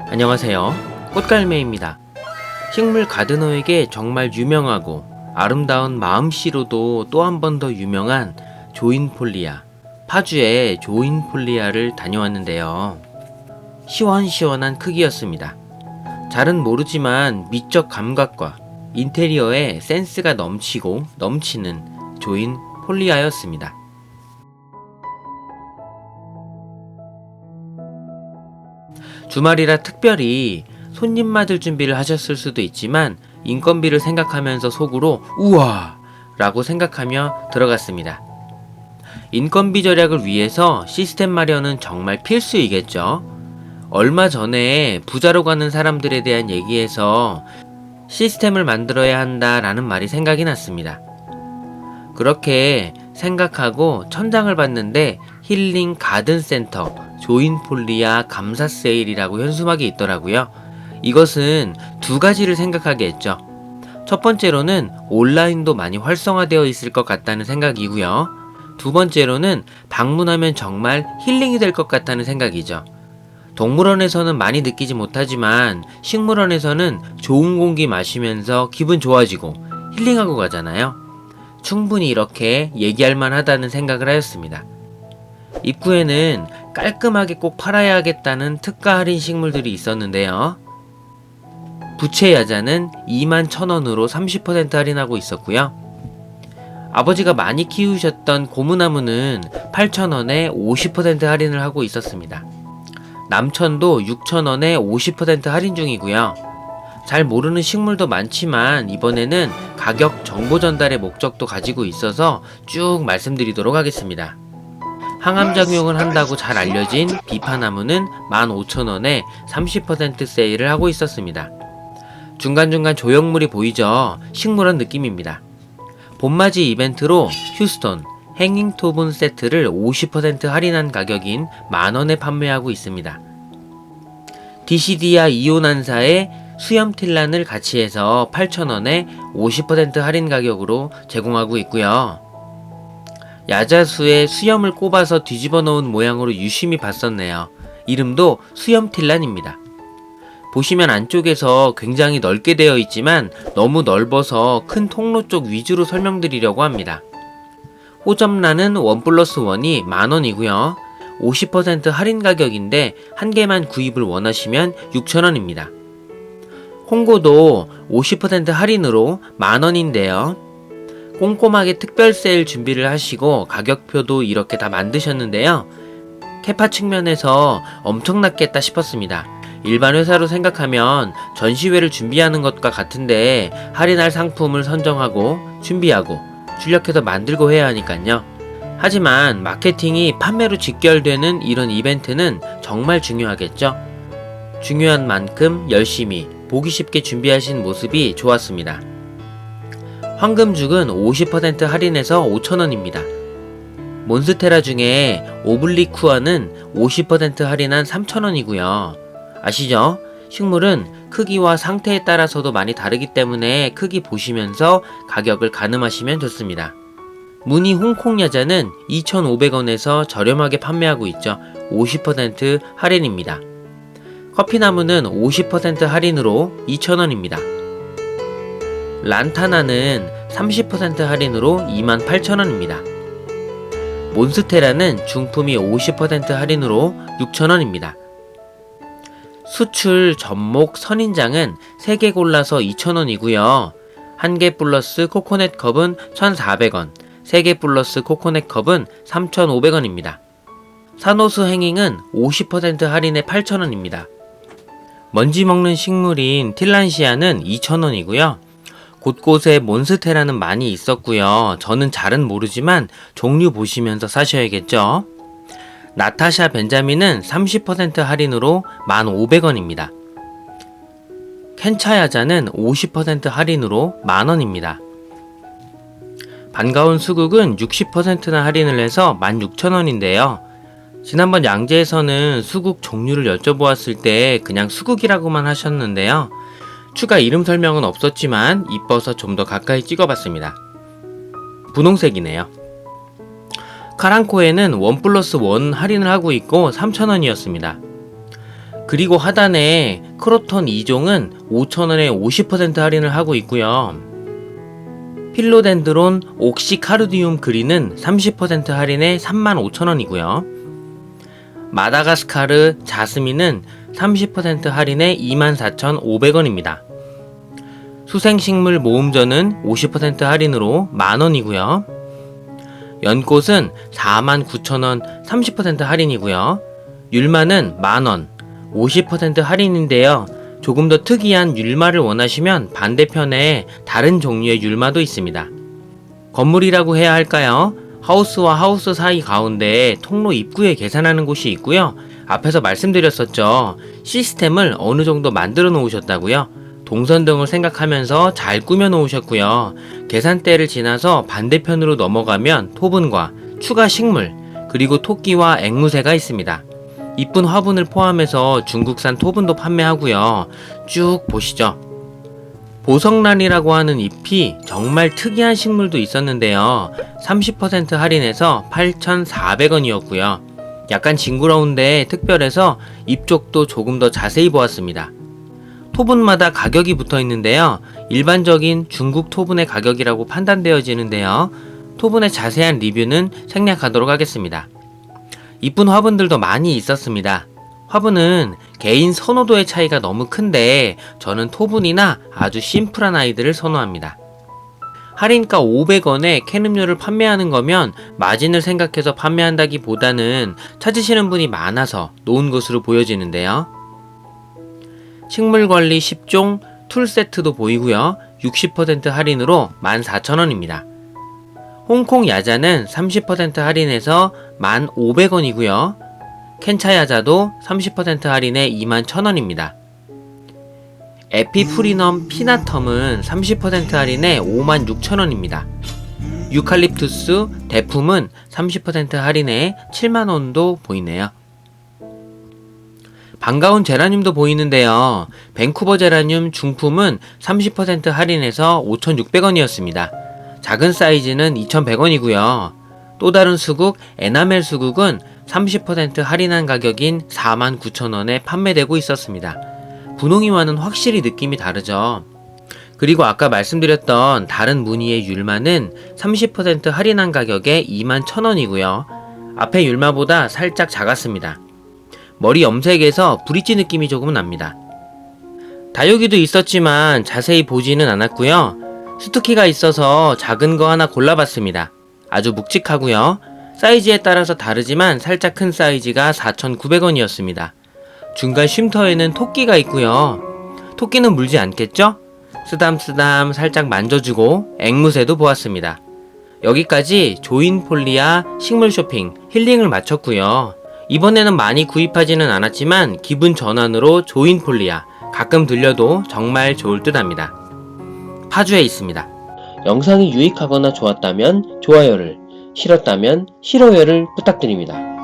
안녕하세요. 꽃갈매입니다. 식물 가드너에게 정말 유명하고 아름다운 마음씨로도 또 한 번 더 유명한 조인폴리아, 파주의 조인폴리아를 다녀왔는데요. 시원시원한 크기였습니다. 잘은 모르지만 미적 감각과 인테리어에 센스가 넘치고 넘치는 조인폴리아였습니다. 주말이라 특별히 손님 맞을 준비를 하셨을 수도 있지만 인건비를 생각하면서 속으로 우와! 라고 생각하며 들어갔습니다. 인건비 절약을 위해서 시스템 마련은 정말 필수이겠죠. 얼마 전에 부자로 가는 사람들에 대한 얘기에서 시스템을 만들어야 한다라는 말이 생각이 났습니다. 그렇게 생각하고 천장을 봤는데 힐링 가든 센터 조인폴리아 감사 세일이라고 현수막이 있더라고요. 이것은 두 가지를 생각하게 했죠. 첫 번째로는 온라인도 많이 활성화되어 있을 것 같다는 생각이고요. 두 번째로는 방문하면 정말 힐링이 될 것 같다는 생각이죠. 동물원에서는 많이 느끼지 못하지만 식물원에서는 좋은 공기 마시면서 기분 좋아지고 힐링하고 가잖아요. 충분히 이렇게 얘기할 만하다는 생각을 하였습니다. 입구에는 깔끔하게 꼭 팔아야겠다는 특가 할인 식물들이 있었는데요. 부채야자는 21,000원으로 30% 할인하고 있었고요. 아버지가 많이 키우셨던 고무나무는 8,000원에 50% 할인을 하고 있었습니다. 남천도 6,000원에 50% 할인 중이고요. 잘 모르는 식물도 많지만 이번에는 가격 정보 전달의 목적도 가지고 있어서 쭉 말씀드리도록 하겠습니다. 항암작용을 한다고 잘 알려진 비파나무는 15,000원에 30% 세일을 하고 있었습니다. 중간중간 조형물이 보이죠? 식물원 느낌입니다. 봄맞이 이벤트로 휴스톤 행잉토분 세트를 50% 할인한 가격인 만원에 판매하고 있습니다. 디시디아 이온한사의 수염틸란을 같이 해서 8,000원에 50% 할인 가격으로 제공하고 있고요. 야자수에 수염을 꼽아서 뒤집어 놓은 모양으로 유심히 봤었네요. 이름도 수염틸란입니다. 보시면 안쪽에서 굉장히 넓게 되어 있지만 너무 넓어서 큰 통로 쪽 위주로 설명드리려고 합니다. 호접란은 1+1이 만원이고요. 50% 할인 가격인데 한 개만 구입을 원하시면 6,000원입니다. 홍고도 50% 할인으로 만원인데요. 꼼꼼하게 특별 세일 준비를 하시고 가격표도 이렇게 다 만드셨는데요. 캐파 측면에서 엄청났겠다 싶었습니다. 일반 회사로 생각하면 전시회를 준비하는 것과 같은데 할인할 상품을 선정하고 준비하고 출력해서 만들고 해야 하니까요. 하지만 마케팅이 판매로 직결되는 이런 이벤트는 정말 중요하겠죠. 중요한 만큼 열심히 보기 쉽게 준비하신 모습이 좋았습니다. 황금죽은 50% 할인해서 5,000원입니다. 몬스테라 중에 오블리쿠아는 50% 할인한 3,000원이고요. 아시죠? 식물은 크기와 상태에 따라서도 많이 다르기 때문에 크기 보시면서 가격을 가늠하시면 좋습니다. 무늬 홍콩야자는 2,500원에서 저렴하게 판매하고 있죠. 50% 할인입니다. 커피나무는 50% 할인으로 2,000원입니다. 란타나는 30% 할인으로 28,000원입니다. 몬스테라는 중품이 50% 할인으로 6,000원입니다. 수출 전목 선인장은 3개 골라서 2,000원이고요. 1개 플러스 코코넛 컵은 1,400원, 3개 플러스 코코넛 컵은 3,500원입니다. 산호수 행잉은 50% 할인에 8,000원입니다. 먼지 먹는 식물인 틸란시아는 2,000원이고요. 곳곳에 몬스테라는 많이 있었고요. 저는 잘은 모르지만 종류 보시면서 사셔야겠죠. 나타샤 벤자민은 30% 할인으로 1,500원입니다. 켄차야자는 50% 할인으로 만원입니다. 반가운 수국은 60%나 할인을 해서 16,000원인데요. 지난번 양재에서는 수국 종류를 여쭤보았을 때 그냥 수국이라고만 하셨는데요. 추가 이름 설명은 없었지만 이뻐서 좀 더 가까이 찍어봤습니다. 분홍색이네요. 카랑코에는 1+1 할인을 하고 있고 3,000원이었습니다. 그리고 하단에 크로톤 2종은 5,000원에 50% 할인을 하고 있고요. 필로덴드론 옥시카르디움 그린은 30% 할인에 35,000원이고요. 마다가스카르 자스민은 30% 할인에 24,500원입니다. 수생식물 모음전은 50% 할인으로 만원이고요. 연꽃은 49,000원 30% 할인이고요. 율마는 만원 50% 할인인데요. 조금 더 특이한 율마를 원하시면 반대편에 다른 종류의 율마도 있습니다. 건물이라고 해야 할까요? 하우스와 하우스 사이 가운데 통로 입구에 계산하는 곳이 있고요. 앞에서 말씀드렸었죠. 시스템을 어느 정도 만들어 놓으셨다고요. 동선 등을 생각하면서 잘 꾸며 놓으셨고요. 계산대를 지나서 반대편으로 넘어가면 토분과 추가 식물, 그리고 토끼와 앵무새가 있습니다. 이쁜 화분을 포함해서 중국산 토분도 판매하고요. 쭉 보시죠. 보석란이라고 하는 잎이 정말 특이한 식물도 있었는데요. 30% 할인해서 8,400원이었고요. 약간 징그러운데 특별해서 잎 쪽도 조금 더 자세히 보았습니다. 토분마다 가격이 붙어 있는데요. 일반적인 중국 토분의 가격이라고 판단되어지는데요. 토분의 자세한 리뷰는 생략하도록 하겠습니다. 이쁜 화분들도 많이 있었습니다. 화분은 개인 선호도의 차이가 너무 큰데 저는 토분이나 아주 심플한 아이들을 선호합니다. 할인가 500원에 캔음료를 판매하는 거면 마진을 생각해서 판매한다기보다는 찾으시는 분이 많아서 놓은 것으로 보여지는데요. 식물관리 10종 툴세트도 보이고요. 60% 할인으로 14,000원입니다. 홍콩 야자는 30% 할인해서 1,500원이고요. 켄차 야자도 30% 할인해 21,000원입니다. 에피프리넘 피나텀은 30% 할인해 56,000원입니다. 유칼립투스 대품은 30% 할인해 7만원도 보이네요. 반가운 제라늄도 보이는데요. 밴쿠버 제라늄 중품은 30% 할인해서 5,600원이었습니다. 작은 사이즈는 2,100원이고요. 또 다른 수국 에나멜 수국은 30% 할인한 가격인 49,000원에 판매되고 있었습니다. 분홍이와는 확실히 느낌이 다르죠. 그리고 아까 말씀드렸던 다른 무늬의 율마는 30% 할인한 가격에 21,000원이고요. 앞에 율마보다 살짝 작았습니다. 머리 염색에서 브릿지 느낌이 조금 납니다. 다육이도 있었지만 자세히 보지는 않았고요. 스투키가 있어서 작은 거 하나 골라봤습니다. 아주 묵직하고요. 사이즈에 따라서 다르지만 살짝 큰 사이즈가 4,900원이었습니다. 중간 쉼터에는 토끼가 있고요. 토끼는 물지 않겠죠? 쓰담쓰담 살짝 만져주고 앵무새도 보았습니다. 여기까지 조인폴리아 식물 쇼핑 힐링을 마쳤고요. 이번에는 많이 구입하지는 않았지만 기분 전환으로 조인폴리아 가끔 들려도 정말 좋을 듯 합니다. 파주에 있습니다. 영상이 유익하거나 좋았다면 좋아요를, 싫었다면 싫어요를 부탁드립니다.